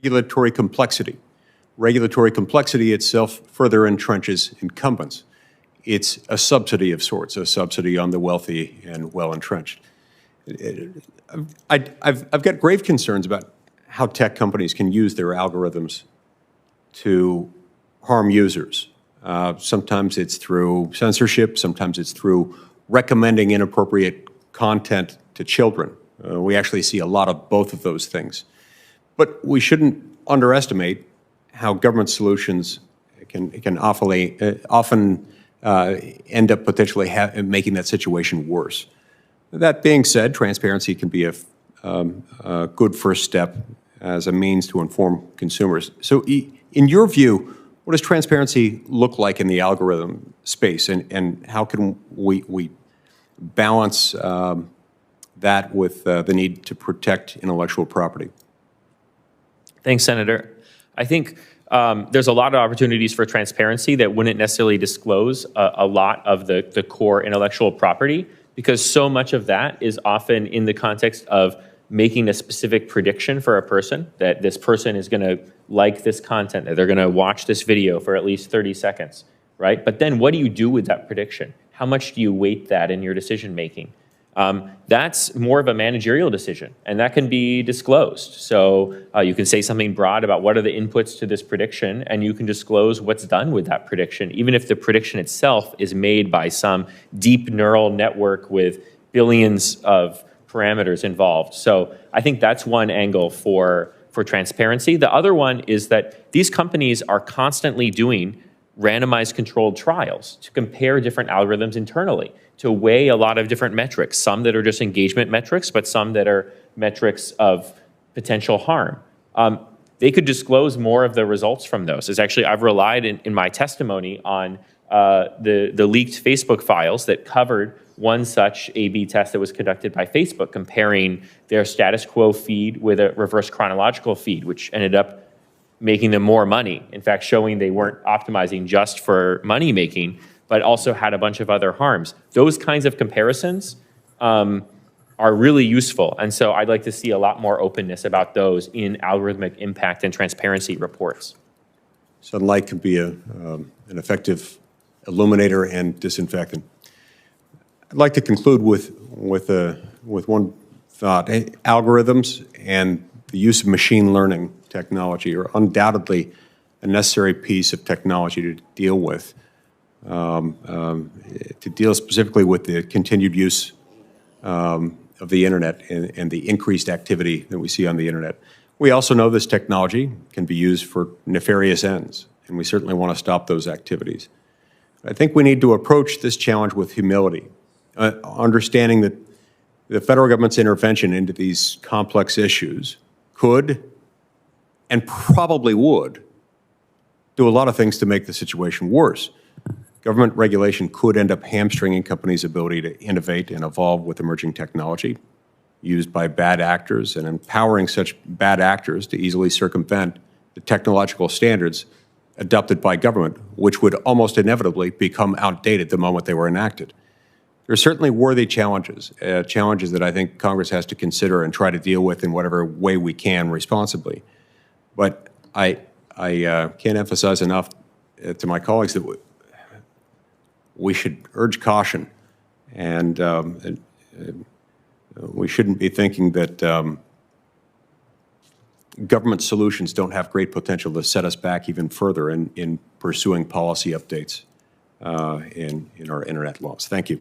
Regulatory complexity. Regulatory complexity itself further entrenches incumbents. It's a subsidy of sorts, a subsidy on the wealthy and well-entrenched. I've got grave concerns about how tech companies can use their algorithms to harm users. Sometimes it's through censorship, sometimes it's through recommending inappropriate content to children. We actually see a lot of both of those things. But we shouldn't underestimate how government solutions can often end up potentially making that situation worse. That being said, transparency can be a good first step as a means to inform consumers. So in your view, what does transparency look like in the algorithm space, and how can we balance that with the need to protect intellectual property? Thanks, Senator. I think there's a lot of opportunities for transparency that wouldn't necessarily disclose a lot of the core intellectual property, because so much of that is often in the context of making a specific prediction for a person, that this person is going to like this content, that they're going to watch this video for at least 30 seconds, right? But then what do you do with that prediction? How much do you weight that in your decision making? That's more of a managerial decision, and that can be disclosed. So you can say something broad about what are the inputs to this prediction, and you can disclose what's done with that prediction, even if the prediction itself is made by some deep neural network with billions of parameters involved. So I think that's one angle for transparency. The other one is that these companies are constantly doing randomized controlled trials to compare different algorithms internally, to weigh a lot of different metrics, some that are just engagement metrics, but some that are metrics of potential harm. They could disclose more of the results from those. It's actually, I've relied in my testimony on the leaked Facebook files that covered one such A/B test that was conducted by Facebook, comparing their status quo feed with a reverse chronological feed, which ended up making them more money. In fact, showing they weren't optimizing just for money making, but also had a bunch of other harms. Those kinds of comparisons are really useful. And so I'd like to see a lot more openness about those in algorithmic impact and transparency reports. Sunlight can be an effective illuminator and disinfectant. I'd like to conclude with one thought. Algorithms and the use of machine learning technology are undoubtedly a necessary piece of technology to deal with, specifically with the continued use of the internet and the increased activity that we see on the internet. We also know this technology can be used for nefarious ends, and we certainly want to stop those activities. I think we need to approach this challenge with humility, understanding that the federal government's intervention into these complex issues could and probably would do a lot of things to make the situation worse. Government regulation could end up hamstringing companies' ability to innovate and evolve with emerging technology used by bad actors, and empowering such bad actors to easily circumvent the technological standards adopted by government, which would almost inevitably become outdated the moment they were enacted. There are certainly worthy challenges, challenges that I think Congress has to consider and try to deal with in whatever way we can responsibly. But I can't emphasize enough to my colleagues that we should urge caution, and we shouldn't be thinking that government solutions don't have great potential to set us back even further in pursuing policy updates in our internet laws. Thank you.